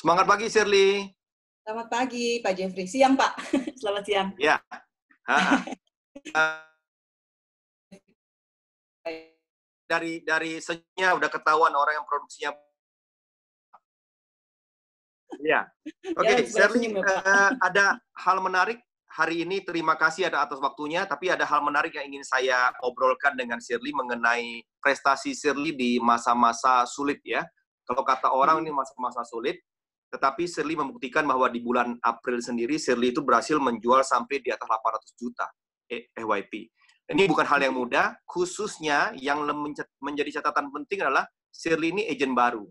Semangat pagi, Shirley. Selamat pagi, Pak Jeffrey. Siang, Pak. Selamat siang. Ya. Dari senyumnya udah ketahuan orang yang produksinya. Ya. Oke, Shirley, ada hal menarik hari ini. Terima kasih atas waktunya. Tapi ada hal menarik yang ingin saya obrolkan dengan Shirley mengenai prestasi Shirley di masa-masa sulit ya. Kalau kata orang ini masa-masa sulit. Tetapi Shirley membuktikan bahwa di bulan April sendiri, Shirley itu berhasil menjual sampai di atas 800 juta EYP. Ini bukan hal yang mudah, khususnya yang menjadi catatan penting adalah Shirley ini agent baru.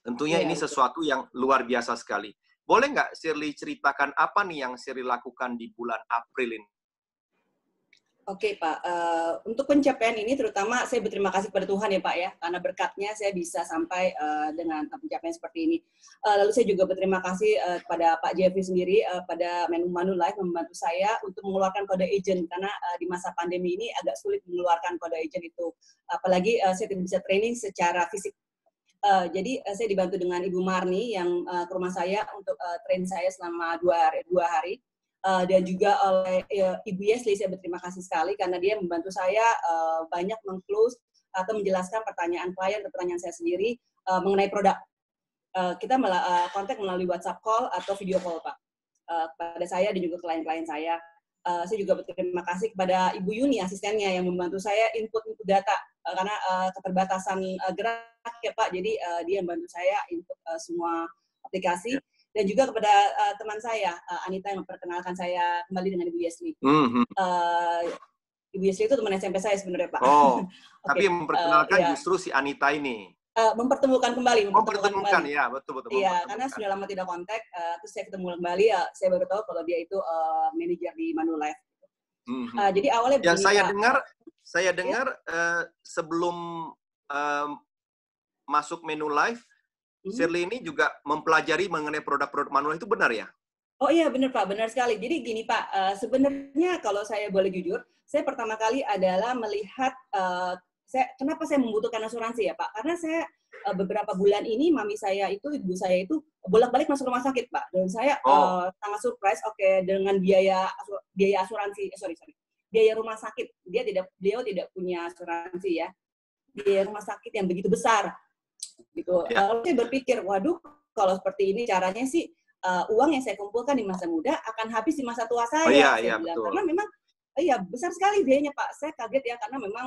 Tentunya ini sesuatu yang luar biasa sekali. Boleh nggak Shirley ceritakan apa nih yang Shirley lakukan di bulan April ini? Oke, Pak. Untuk pencapaian ini terutama saya berterima kasih kepada Tuhan ya, Pak ya, karena berkatnya saya bisa sampai dengan pencapaian seperti ini. Lalu saya juga berterima kasih kepada Pak Jeffrey sendiri, pada Manulife membantu saya untuk mengeluarkan kode agent, karena di masa pandemi ini agak sulit mengeluarkan kode agent itu. Apalagi saya tidak bisa training secara fisik. Jadi saya dibantu dengan Ibu Marni yang ke rumah saya untuk train saya selama dua hari. Dan juga oleh Ibu Yesli, saya berterima kasih sekali karena dia membantu saya banyak meng-close atau menjelaskan pertanyaan klien atau pertanyaan saya sendiri mengenai produk. Kita kontak melalui WhatsApp call atau video call, Pak. Kepada saya dan juga klien-klien saya. Saya juga berterima kasih kepada Ibu Yuni, asistennya, yang membantu saya input data karena keterbatasan gerak ya, Pak. Jadi dia membantu saya input semua aplikasi. Dan juga kepada teman saya, Anita, yang memperkenalkan saya kembali dengan Ibu Yesli. Ibu Yesli itu teman SMP saya sebenarnya, Pak. Oh, tapi yang memperkenalkan justru si Anita ini. Mempertemukan kembali. Ya, betul. Iya, karena sudah lama tidak kontak, terus saya ketemu kembali, saya baru tahu kalau dia itu manajer di Manulife. Jadi awalnya begini, saya dengar sebelum masuk Manulife, Shirley ini juga mempelajari mengenai produk-produk Manulife, itu benar ya? Oh iya, benar Pak, benar sekali. Jadi gini Pak, sebenarnya kalau saya boleh jujur, saya pertama kali adalah melihat, kenapa saya membutuhkan asuransi ya Pak? Karena saya beberapa bulan ini, ibu saya itu bolak-balik masuk rumah sakit Pak. Dan saya sangat surprise, dengan biaya asuransi, biaya rumah sakit. Beliau tidak punya asuransi ya. Biaya rumah sakit yang begitu besar. Gitu. Lalu saya berpikir, waduh, kalau seperti ini caranya sih uang yang saya kumpulkan di masa muda akan habis di masa tua saya. Saya bilang. Karena memang besar sekali biayanya Pak. Saya kaget ya karena memang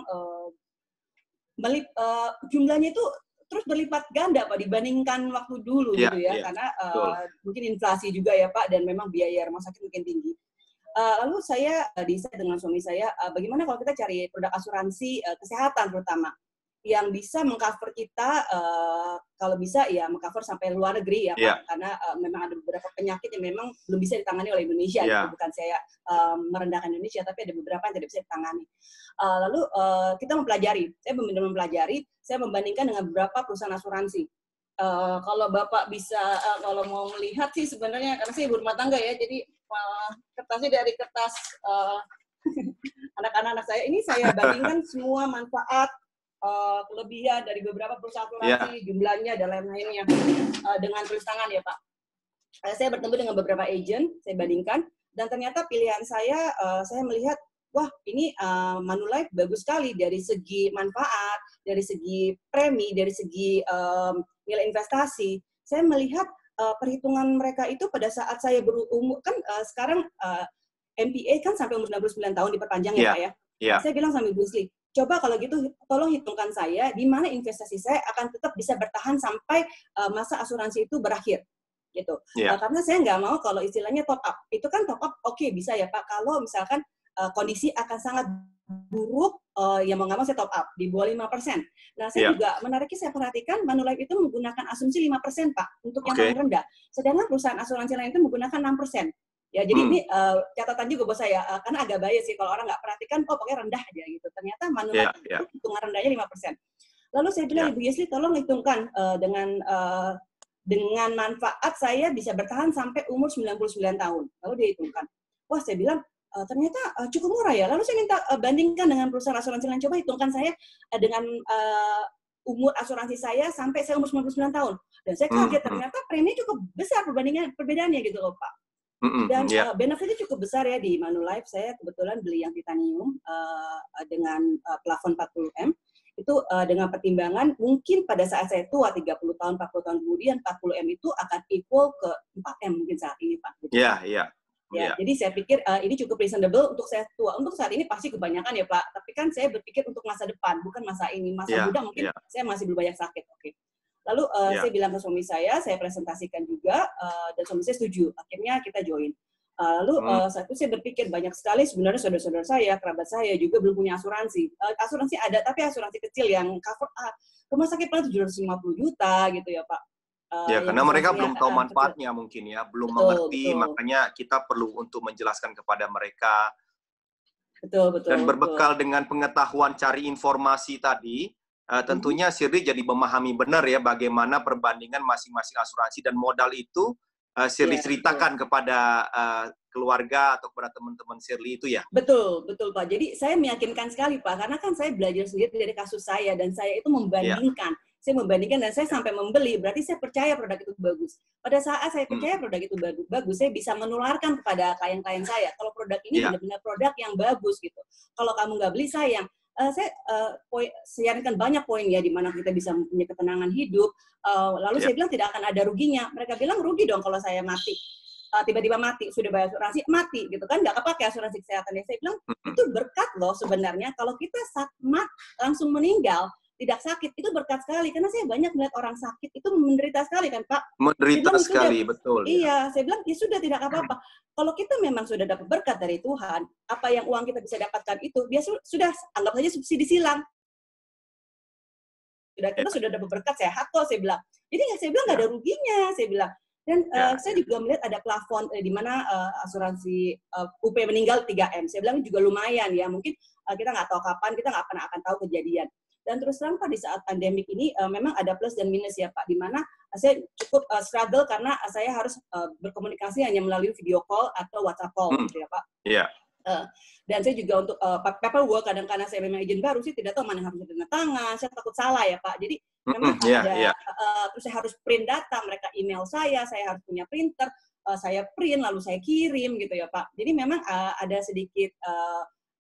jumlahnya itu terus berlipat ganda Pak dibandingkan waktu dulu gitu ya. Karena mungkin inflasi juga ya Pak dan memang biaya rumah sakit mungkin tinggi. Lalu saya decide dengan suami saya, bagaimana kalau kita cari produk asuransi kesehatan terutama yang bisa mengcover kita, kalau bisa ya mengcover sampai luar negeri ya Pak, karena memang ada beberapa penyakit yang memang belum bisa ditangani oleh Indonesia, gitu. Bukan saya merendahkan Indonesia, tapi ada beberapa yang tidak bisa ditangani. Lalu kita saya benar-benar mempelajari, saya membandingkan dengan beberapa perusahaan asuransi. Kalau Bapak bisa, kalau mau melihat sih sebenarnya, karena saya ibu rumah tangga ya, jadi kertasnya dari kertas anak-anak saya, ini saya bandingkan semua manfaat, kelebihan dari beberapa perusahaan asuransi, jumlahnya dan lain-lainnya dengan tulis tangan ya Pak. Saya bertemu dengan beberapa agent, saya bandingkan, dan ternyata pilihan saya melihat, wah ini Manulife bagus sekali dari segi manfaat, dari segi premi, dari segi nilai investasi. Saya melihat perhitungan mereka itu pada saat saya berumur, kan sekarang MPA kan sampai umur 69 tahun diperpanjang ya Pak ya. Saya bilang sama Ibu Sli, coba kalau gitu tolong hitungkan saya di mana investasi saya akan tetap bisa bertahan sampai masa asuransi itu berakhir gitu. Karena saya nggak mau kalau istilahnya top up. Itu kan top up bisa ya Pak, kalau misalkan kondisi akan sangat buruk, yang mau nggak mau saya top up di bawah 5%. Nah, saya juga menariknya saya perhatikan Manulife itu menggunakan asumsi 5% Pak untuk yang paling rendah. Sedangkan perusahaan asuransi lain itu menggunakan 6%. Ya, jadi ini catatan juga buat saya, karena agak bias sih kalau orang nggak perhatikan, pokoknya rendah aja gitu. Ternyata Manulife itu hitungan rendahnya 5%. Lalu saya bilang, Ibu Yesli, tolong hitungkan dengan manfaat saya bisa bertahan sampai umur 99 tahun. Lalu dia hitungkan. Wah, saya bilang, ternyata cukup murah ya. Lalu saya minta bandingkan dengan perusahaan asuransi lain. Coba hitungkan saya dengan umur asuransi saya sampai saya umur 99 tahun. Dan saya kaget, ternyata premi cukup besar perbedaannya gitu loh, Pak. Dan benefitnya cukup besar ya di Manulife. Saya kebetulan beli yang titanium dengan plafon 40M. Itu dengan pertimbangan mungkin pada saat saya tua 30 tahun, 40 tahun kemudian 40M itu akan equal ke 4M mungkin saat ini, Pak. Iya. Jadi saya pikir ini cukup reasonable untuk saya tua. Untuk saat ini pasti kebanyakan ya, Pak. Tapi kan saya berpikir untuk masa depan, bukan masa ini. Masa muda mungkin saya masih belum banyak sakit. Oke. Lalu saya bilang ke suami saya presentasikan juga, dan suami saya setuju. Akhirnya kita join. Lalu saat itu saya berpikir banyak sekali sebenarnya saudara-saudara saya, kerabat saya juga belum punya asuransi. Asuransi ada, tapi asuransi kecil yang cover rumah sakit paling 750 juta gitu ya, Pak. Karena mereka belum tahu manfaatnya mungkin ya, belum mengerti, makanya kita perlu untuk menjelaskan kepada mereka. Betul. Dan berbekal dengan pengetahuan cari informasi tadi, tentunya Shirley jadi memahami benar ya bagaimana perbandingan masing-masing asuransi dan modal itu Shirley ceritakan kepada keluarga atau kepada teman-teman Shirley itu ya? Betul Pak. Jadi saya meyakinkan sekali Pak, karena kan saya belajar sendiri dari kasus saya dan saya itu membandingkan. Saya membandingkan dan saya sampai membeli, berarti saya percaya produk itu bagus. Pada saat saya percaya produk itu bagus, saya bisa menularkan kepada klien-klien saya. Kalau produk ini benar-benar produk yang bagus gitu. Kalau kamu nggak beli sayang. Saya siarkan banyak poin ya di mana kita bisa mempunyai ketenangan hidup. Lalu saya bilang tidak akan ada ruginya. Mereka bilang rugi dong kalau saya mati. Tiba-tiba mati, sudah bayar asuransi, mati gitu kan, nggak kepake asuransi kesehatan. Saya bilang itu berkat loh sebenarnya. Kalau kita langsung meninggal, tidak sakit, itu berkat sekali. Karena saya banyak melihat orang sakit itu menderita sekali kan Pak. Menderita sekali, betul. Iya, saya bilang ya sudah tidak apa-apa. Kalau kita memang sudah dapat berkat dari Tuhan, apa yang uang kita bisa dapatkan itu, dia sudah anggap saja subsidi silang. Kita sudah dapat berkat, sehat kok, saya bilang. Jadi saya bilang nggak ada ruginya, saya bilang. Dan saya juga melihat ada plafon di mana asuransi UP meninggal 3M. Saya bilang juga lumayan ya, mungkin kita nggak tahu kapan, kita nggak pernah akan tahu kejadian. Dan terus terang Pak, di saat pandemik ini memang ada plus dan minus ya Pak, di mana saya cukup struggle karena saya harus berkomunikasi hanya melalui video call atau WhatsApp call gitu ya Pak. Iya. Dan saya juga untuk paperwork, kadang-kadang saya memang izin baru sih tidak tahu mana yang harus tanda tangan, saya takut salah ya Pak. Jadi memang terus saya harus print data, mereka email saya harus punya printer, saya print lalu saya kirim gitu ya Pak. Jadi memang ada sedikit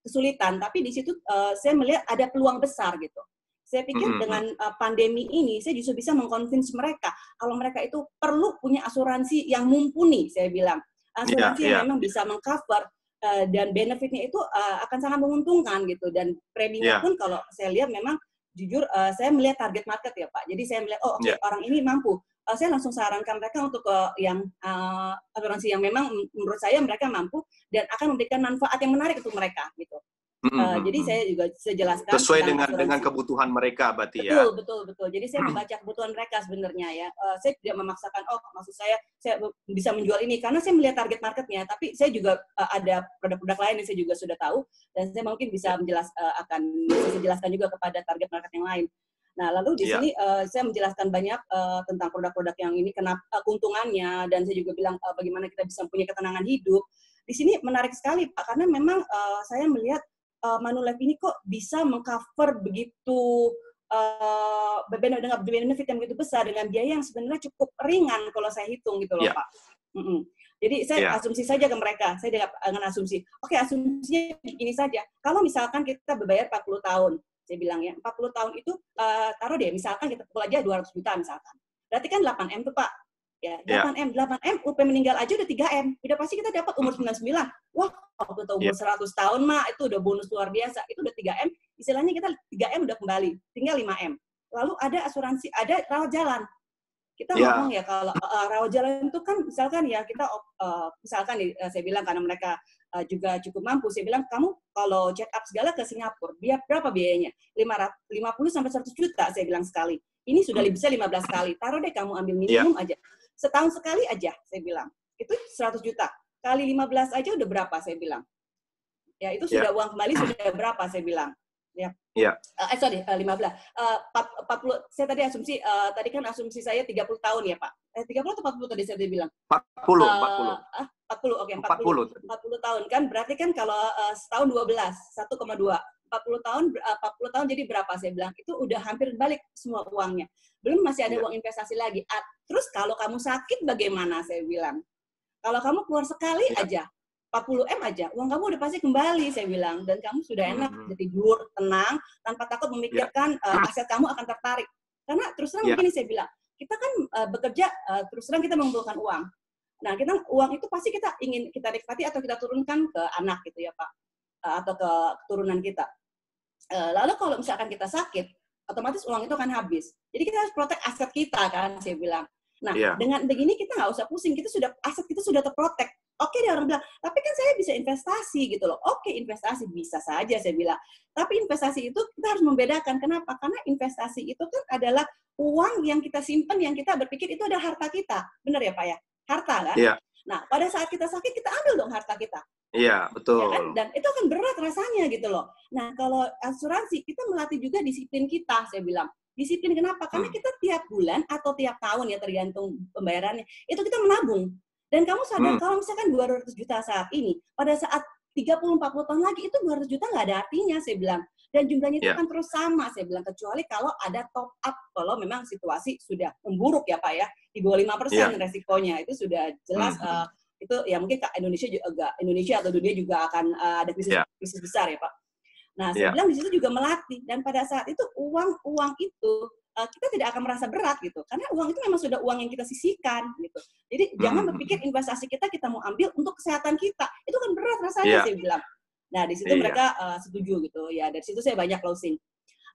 kesulitan, tapi di situ saya melihat ada peluang besar gitu. Saya pikir dengan pandemi ini saya justru bisa mengconvince mereka kalau mereka itu perlu punya asuransi yang mumpuni, saya bilang. Asuransi yang memang bisa mengcover dan benefitnya itu akan sangat menguntungkan gitu, dan preminya pun kalau saya lihat memang jujur saya melihat target market ya Pak. Jadi saya melihat orang ini mampu. Saya langsung sarankan mereka untuk yang asuransi yang memang menurut saya mereka mampu dan akan memberikan manfaat yang menarik untuk mereka gitu. Jadi saya juga jelaskan sesuai dengan kebutuhan mereka berarti ya. Betul. Jadi saya membaca kebutuhan mereka sebenarnya ya. Saya tidak memaksakan maksud saya bisa menjual ini karena saya melihat target marketnya. Tapi saya juga ada produk-produk lain yang saya juga sudah tahu dan saya mungkin bisa akan jelaskan juga kepada target market yang lain. Nah, lalu di sini saya menjelaskan banyak tentang produk-produk yang ini, kenapa keuntungannya, dan saya juga bilang bagaimana kita bisa punya ketenangan hidup. Di sini menarik sekali Pak, karena memang saya melihat Manulife ini kok bisa mengcover begitu dengan benefit yang begitu besar dengan biaya yang sebenarnya cukup ringan kalau saya hitung gitu loh Pak. Jadi saya asumsi saja ke mereka, saya dengan asumsi, oke, asumsinya begini saja, kalau misalkan kita berbayar 40 tahun, saya bilang ya, 40 tahun itu taruh deh, misalkan kita pukul aja 200 juta misalkan, berarti kan 8M tuh Pak. Ya, 8M UP meninggal aja udah 3M. Udah pasti kita dapat umur 99. Wah, kalau kita umur 100 tahun mah itu udah bonus luar biasa. Itu udah 3M, istilahnya kita 3M udah kembali, tinggal 5M. Lalu ada asuransi, ada rawat jalan. Kita ngomong ya kalau rawat jalan itu kan misalkan ya kita misalkan saya bilang karena mereka juga cukup mampu, saya bilang kamu kalau check up segala ke Singapura, berapa biayanya? 50 sampai 100 juta saya bilang sekali. Ini sudah bisa 15 kali. Taruh deh kamu ambil minimum aja. Setahun sekali aja, saya bilang. Itu 100 juta. Kali 15 aja udah berapa, saya bilang. Ya, itu sudah uang kembali sudah berapa, saya bilang. Ya. 15. 40, saya tadi asumsi, tadi kan asumsi saya 30 tahun ya, Pak. 30 atau 40 tadi saya bilang? 40. 40, oke. 40 tahun kan, berarti kan kalau setahun 12, 1,2. 40 tahun jadi berapa? Saya bilang, itu udah hampir balik semua uangnya. Belum masih ada uang investasi lagi. Terus kalau kamu sakit bagaimana? Saya bilang. Kalau kamu keluar sekali aja, 40M aja, uang kamu udah pasti kembali, saya bilang. Dan kamu sudah enak, tidur, tenang, tanpa takut memikirkan aset kamu akan tertarik. Karena terus terang begini saya bilang, kita kan bekerja, terus terang kita mengumpulkan uang. Nah, uang itu pasti kita ingin kita nikmati atau kita turunkan ke anak gitu ya Pak, atau ke keturunan kita. Lalu kalau misalkan kita sakit, otomatis uang itu akan habis. Jadi kita harus protect aset kita kan, saya bilang. Nah, dengan begini kita nggak usah pusing, aset kita sudah terprotek. Oke, dia orang bilang, tapi kan saya bisa investasi gitu loh. Oke, investasi bisa saja saya bilang. Tapi investasi itu kita harus membedakan. Kenapa? Karena investasi itu kan adalah uang yang kita simpan, yang kita berpikir itu adalah harta kita. Benar ya Pak ya? Harta kan? Iya. Nah, pada saat kita sakit, kita ambil dong harta kita. Iya, betul. Ya kan? Dan itu akan berat rasanya gitu loh. Nah, kalau asuransi, kita melatih juga disiplin kita, saya bilang. Disiplin kenapa? Karena kita tiap bulan atau tiap tahun ya, tergantung pembayarannya, itu kita menabung. Dan kamu sadar kalau misalkan 200 juta saat ini, pada saat 30-40 tahun lagi, itu 200 juta nggak ada artinya, saya bilang. Dan jumlahnya itu akan terus sama, saya bilang. Kecuali kalau ada top up, kalau memang situasi sudah memburuk ya Pak ya, di bawah 5% resikonya. Itu sudah jelas, itu ya mungkin Indonesia atau dunia juga akan ada krisis besar ya Pak. Nah, saya bilang di situ juga melatih. Dan pada saat itu, uang itu, kita tidak akan merasa berat gitu, karena uang itu memang sudah uang yang kita sisihkan gitu. Jadi jangan berpikir investasi kita mau ambil untuk kesehatan kita, itu kan berat rasanya saya bilang. Nah di situ mereka setuju gitu ya, dari situ saya banyak closing.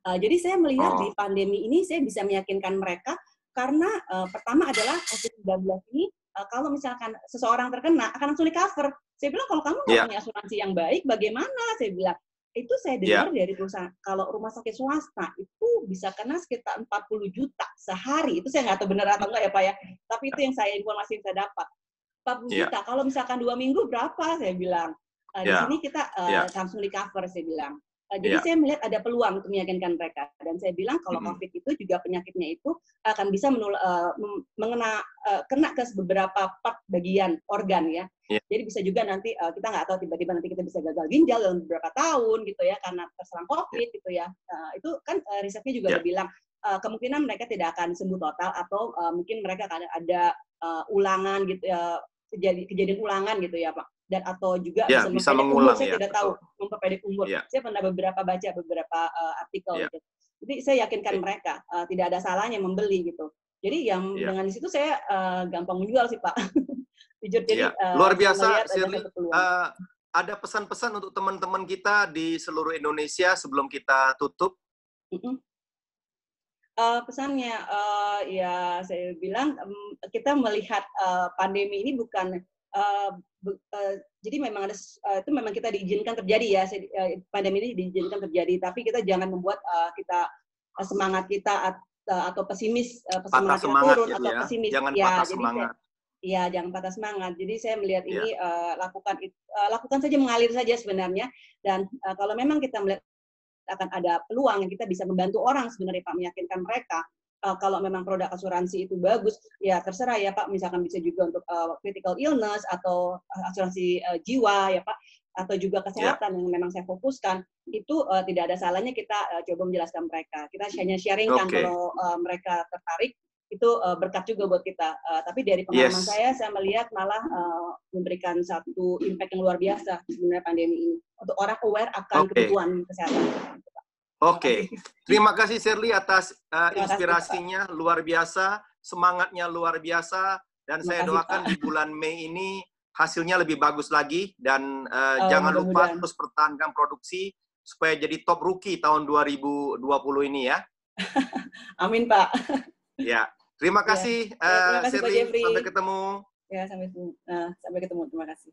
Jadi saya melihat di pandemi ini saya bisa meyakinkan mereka karena pertama adalah COVID-19 ini kalau misalkan seseorang terkena akan langsung di cover. Saya bilang kalau kamu nggak punya asuransi yang baik, bagaimana? Saya bilang. Itu saya dengar dari perusahaan, kalau rumah sakit swasta itu bisa kena sekitar 40 juta sehari. Itu saya nggak tahu benar atau enggak ya Pak ya. Tapi itu informasi yang saya dapat. 40 juta. Kalau misalkan 2 minggu berapa? Saya bilang. Di sini kita langsung di cover, saya bilang. Jadi saya melihat ada peluang untuk meyakinkan mereka. Dan saya bilang kalau COVID itu juga penyakitnya itu akan bisa kena ke beberapa part bagian organ ya. Jadi bisa juga nanti kita nggak tahu tiba-tiba nanti kita bisa gagal ginjal dalam beberapa tahun gitu ya karena terserang COVID gitu ya. Itu kan risetnya juga bilang kemungkinan mereka tidak akan sembuh total atau mungkin mereka akan ada ulangan gitu ya, kejadian ulangan gitu ya Pak. Dan atau juga bisa mengulang umur, saya tidak tahu memperpendek umur. Saya pernah baca beberapa artikel gitu. Jadi saya yakinkan mereka tidak ada salahnya membeli gitu. Jadi yang dengan di situ saya gampang menjual sih Pak. Jujur jadi luar biasa Shirley. Ada pesan-pesan untuk teman-teman kita di seluruh Indonesia sebelum kita tutup? Pesannya ya saya bilang kita melihat pandemi ini bukan jadi memang itu memang kita diizinkan terjadi ya, pandemi ini diizinkan terjadi, tapi kita jangan membuat kita semangat kita atau pesimis, semangat kita turun atau pesimis. Jangan patah semangat. Jangan patah semangat. Jadi saya melihat ini lakukan saja, mengalir saja sebenarnya. Dan kalau memang kita melihat akan ada peluang yang kita bisa membantu orang sebenarnya Pak, meyakinkan mereka. Kalau memang produk asuransi itu bagus, ya terserah ya Pak, misalkan bisa juga untuk critical illness atau asuransi jiwa ya Pak, atau juga kesehatan yang memang saya fokuskan, itu tidak ada salahnya kita coba menjelaskan mereka. Kita hanya sharingkan kalau mereka tertarik, itu berkat juga buat kita. Tapi dari pengalaman saya melihat malah memberikan satu impact yang luar biasa sebenarnya pandemi ini, untuk orang aware akan kebutuhan kesehatan. Terima kasih Shirley atas inspirasinya, luar biasa, semangatnya luar biasa, dan saya doakan di bulan Mei ini hasilnya lebih bagus lagi, dan jangan lupa terus pertahankan produksi supaya jadi top rookie tahun 2020 ini ya. Amin Pak. Ya, terima kasih, terima kasih Shirley, sampai ketemu. Ya, sampai ketemu. Terima kasih.